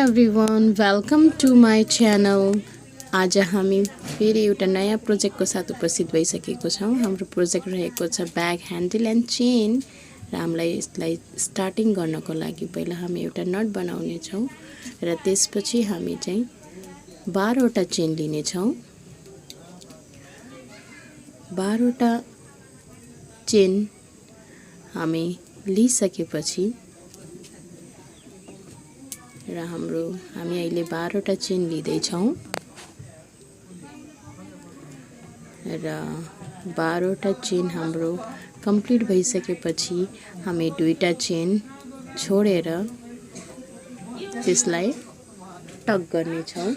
Everyone, welcome to my channel. आज हामी फेरि एउटा नयाँ प्रोजेक्टको साथ उपस्थित भइसकेको छौँ। हाम्रो प्रोजेक्ट रहेको छ ब्याग ह्यान्डल एन्ड चेन र हामीलाई यसलाई स्टार्टिङ गर्नको लागि पहिला हामी एउटा नट बनाउने छौँ र त्यसपछि हामी चाहिँ 12 वटा चेन लिने छौँ। 12 वटा चेन हामी लिइसकेपछि र हामी अहिले 12 वटा चेन लिँदै छौँ र 12 वटा चेन हाम्रो कम्प्लिट भइसकेपछि हामी दुईटा चेन छोडेर त्यसलाई टक गर्ने छौँ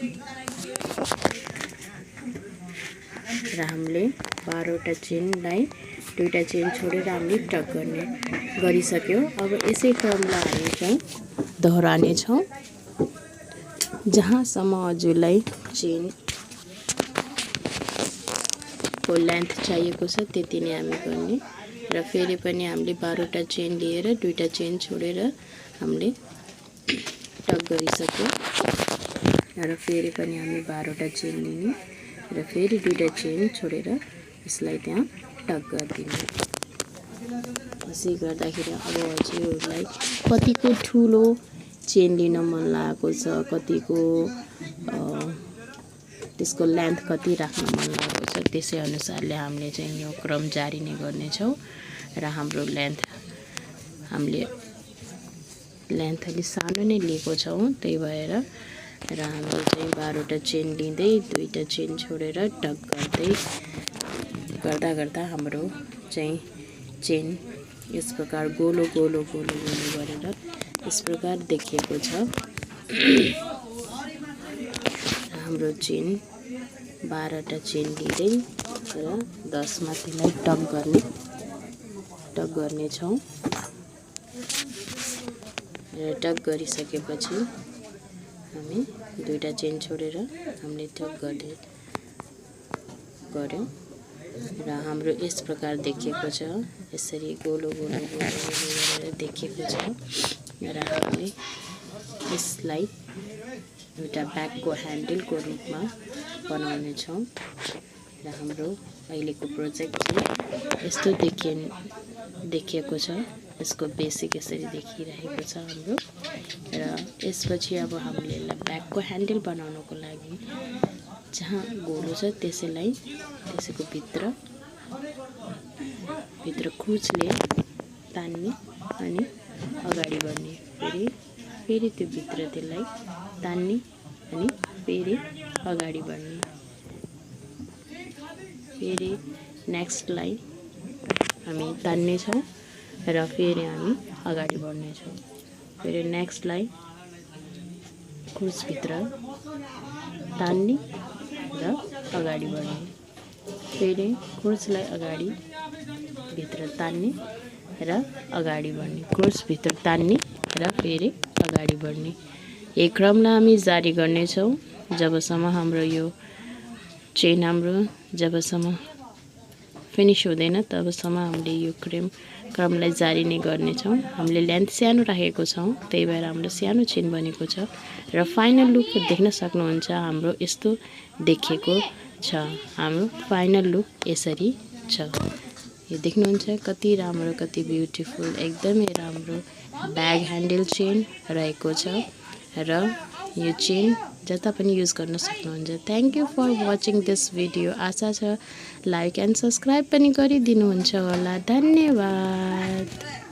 र हामीले 12 वटा चेनलाई दुईटा चेन छोडेर हामीले टक गरिसक्यो। अब यसै क्रमलाई हामी चाहिँ दोहोऱ्याउने छौँ। जहाँसम्म हजुरलाई चेन को लेन्थ चाहिएको छ त्यति नै हामी गर्ने र फेरि पनि हामीले 12 वटा चेन लिएर दुईटा चेन छोडेर हामीले टक गरिसक्यो र फेरि पनि हामी 12 वटा चेन लिने र फेरि दुईटा चेन छोडेर यसलाई त्यहाँ टक गरिदिने। यसै गर्दाखेरि अब हजुरहरूलाई कतिको ठुलो चेन लिन मन लागेको छ, कतिको त्यसको लेन्थ कति राख्न मन लागेको छ त्यसै अनुसारले हामीले चाहिँ यो क्रम जारी नै गर्नेछौँ र हाम्रो हामीले लेन्थ अलि सानो नै लिएको छौँ। त्यही भएर र हामीले चाहिँ 12 वटा चेन लिँदै दुईटा चेन छोडेर टक गर्दा हाम्रो चाहिँ चेन यस प्रकार गोलो गरेर यस प्रकार देखिएको छ। हाम्रो चेन 12 वटा चेन लिँदै र 10 मा त्यसलाई टक गर्नेछौँ र टक गरिसकेपछि हामी दुईटा चेन छोडेर हामीले टक गर्यौँ र हाम्रो यस प्रकार देखिएको छ। यसरी गोलो गरेर देखिएको छ र हामीले यसलाई एउटा ब्यागको ह्यान्डलको रूपमा बनाउने छौँ र हाम्रो अहिलेको प्रोजेक्ट चाहिँ यस्तो देखिएको छ। यसको बेसिक यसरी देखिरहेको छ हाम्रो र यसपछि अब हामीले यसलाई ब्यागको ह्यान्डल बनाउनको लागि जहाँ गोलो छ त्यसैको भित्र कुचले तान्ने अनि अगाडि बढ्ने, फेरि त्यो भित्र त्यसलाई तान्ने अनि फेरि अगाडि बढ्ने, फेरि नेक्स्टलाई हामी तान्ने छौँ र फेरि हामी अगाडि बढ्ने छौँ। फेरि नेक्स्टलाई कुचभित्र तान्ने र अगाडि बढ्ने, फेरि कुचलाई अगाडि भित्र तान्ने र अगाडि बढ्ने, कुचभित्र तान्ने र फेरि अगाडि बढ्ने। यही क्रमलाई हामी जारी गर्नेछौँ जबसम्म हाम्रो यो चेन जबसम्म फिनिस हुँदैन तबसम्म हामीले यो क्रमलाई जारी नै गर्नेछौँ। हामीले लेन्थ सानो राखेको छौँ, त्यही भएर हाम्रो सानो चेन बनेको छ र फाइनल लुक देख्न सक्नुहुन्छ। हाम्रो यस्तो देखिएको छ। हाम्रो फाइनल लुक यसरी छ। यो देख्नुहुन्छ कति राम्रो, कति ब्युटिफुल, एकदमै राम्रो ब्याग ह्यान्डल चेन रहेको छ र यो चेन जता पनि युज गर्न सक्नुहुन्छ। Thank you for watching this video. आशा छ लाइक एन्ड सब्सक्राइब पनि गरिदिनुहुन्छ होला। धन्यवाद।